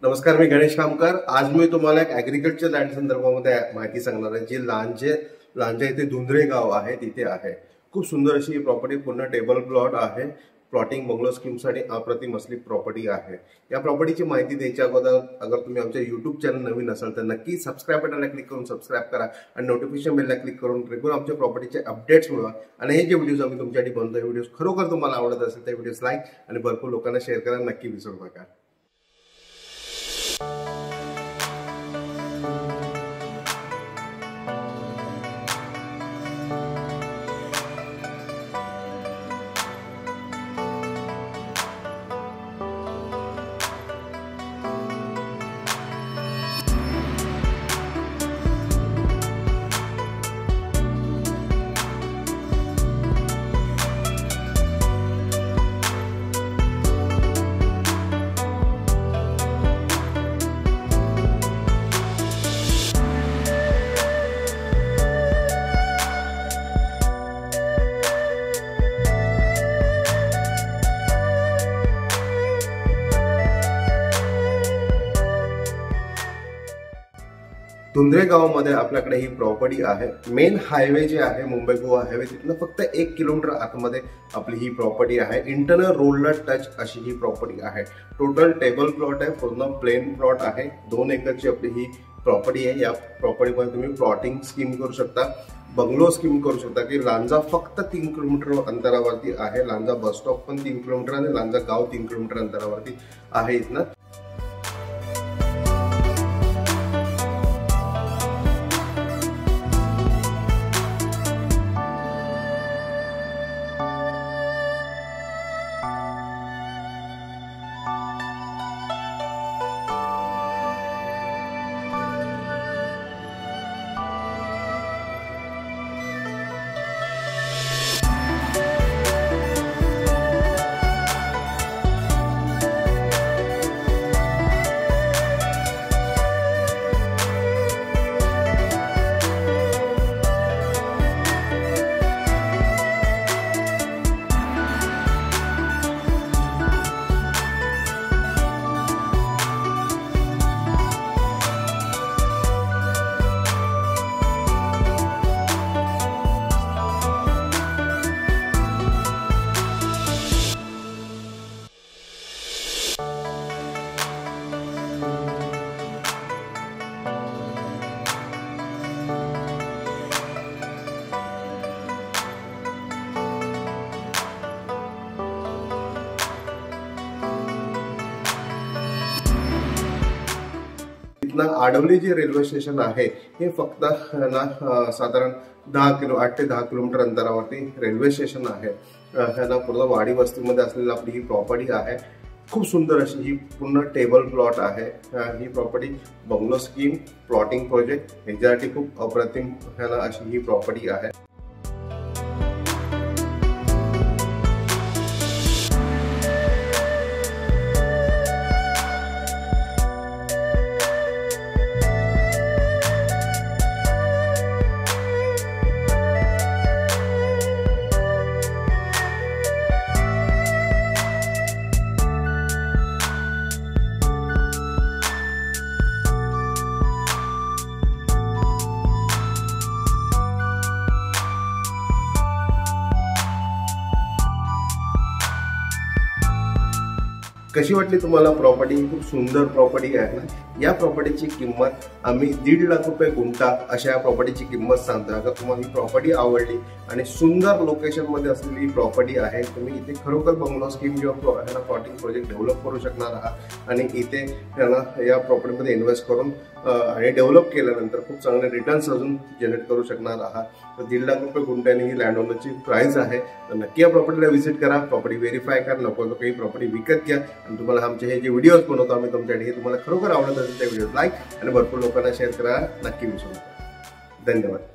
नमस्कार, मी गणेश कामकर। आज मी तुम्हाला एक ॲग्रिकल्चर लँड संदर्भामध्ये माहिती सांगणार आहे, जी लांजा इथे धुंद्रे गाव आहे तिथे आहे। खूप सुंदर अशी प्रॉपर्टी, पूर्ण टेबल प्लॉट आहे। प्लॉटिंग बंगलो स्कीमसाठी अप्रतिम असली प्रॉपर्टी आहे। या प्रॉपर्टीची माहिती द्यायच्या अगोदर अगर तुम्ही आमच्या YouTube चॅनल नवीन असाल तर नक्की सबस्क्राइब बटनला क्लिक करून सबस्क्राइब करा आणि नोटिफिकेशन बेलला क्लिक करून रेग्युलर आमच्या प्रॉपर्टीचे अपडेट्स मिळवा। आणि हे जे व्हिडिओज आम्ही तुमच्यासाठी बनवतो, हे व्हिडिओज खरोखर तुम्हाला आवडत असेल तर व्हिडिओज लाईक आणि भरपूर लोकांना शेअर करायला नक्की विसरू नका। धुंद्रे गावामध्ये आपल्याकडे ही प्रॉपर्टी आहे। मेन हायवे जे आहे मुंबई गोवा हायवे, तिथनं फक्त 1 किलोमीटर आतमध्ये आपली ही प्रॉपर्टी आहे। इंटरनल रोडला टच अशी ही प्रॉपर्टी आहे। टोटल टेबल प्लॉट आहे, पूर्ण प्लेन प्लॉट आहे। 2 एकरची आपली ही प्रॉपर्टी आहे। या प्रॉपर्टीमध्ये तुम्ही प्लॉटिंग स्कीम करू शकता, बंगलो स्कीम करू शकता। की लांजा फक्त 3 किलोमीटर अंतरावरती आहे। लांजा बस स्टॉप पण 3 किलोमीटर आणि लांजा गाव 3 किलोमीटर अंतरावरती आहे इथनं। आडवली जे रेल्वे स्टेशन आहे हे फक्त साधारण 8 ते 10 किलोमीटर अंतरावरती रेल्वे स्टेशन आहे। पूर्ण वाडी वस्तीमध्ये असलेली आपली ही प्रॉपर्टी आहे। खूप सुंदर अशी ही पूर्ण टेबल प्लॉट आहे। ही property bungalow scheme plotting project याच्यासाठी खूप अप्रतिम अशी ही प्रॉपर्टी आहे। कशी वाटली तुम्हाला प्रॉपर्टी? खूप सुंदर प्रॉपर्टी आहे ना। या प्रॉपर्टीची किंमत आम्ही 1.5 लाख रुपये गुंठा अशा या प्रॉपर्टीची किंमत सांगतो। अगर तुम्हाला ही प्रॉपर्टी आवडली आणि सुंदर लोकेशन मध्ये असलेली प्रॉपर्टी आहे, तुम्ही इथे खरोखर बंगलो स्कीम किंवा प्लॉटिंग प्रोजेक्ट डेव्हलप करू शकणार आहात आणि इथे या प्रॉपर्टीमध्ये इन्व्हेस्ट करून आणि डेव्हलप केल्यानंतर खूप चांगले रिटर्न्स अजून जनरेट करू शकणार आहात। तर 1.5 लाख रुपये गुंठ्याने ही लँड ओनरची प्राइस आहे। तर नक्की या प्रॉपर्टीला व्हिजिट करा, प्रॉपर्टी व्हेरीफाय करा, नको काही प्रॉपर्टी विकत घ्या। आणि तुम्हाला आमचे हे जे व्हिडिओज बनवतो आम्ही तुमच्यासाठी, हे तुम्हाला खरोखर आवडत असेल तर व्हिडिओ लाईक आणि भरपूर लोकांना शेअर करा, नक्की विसरू नका। धन्यवाद।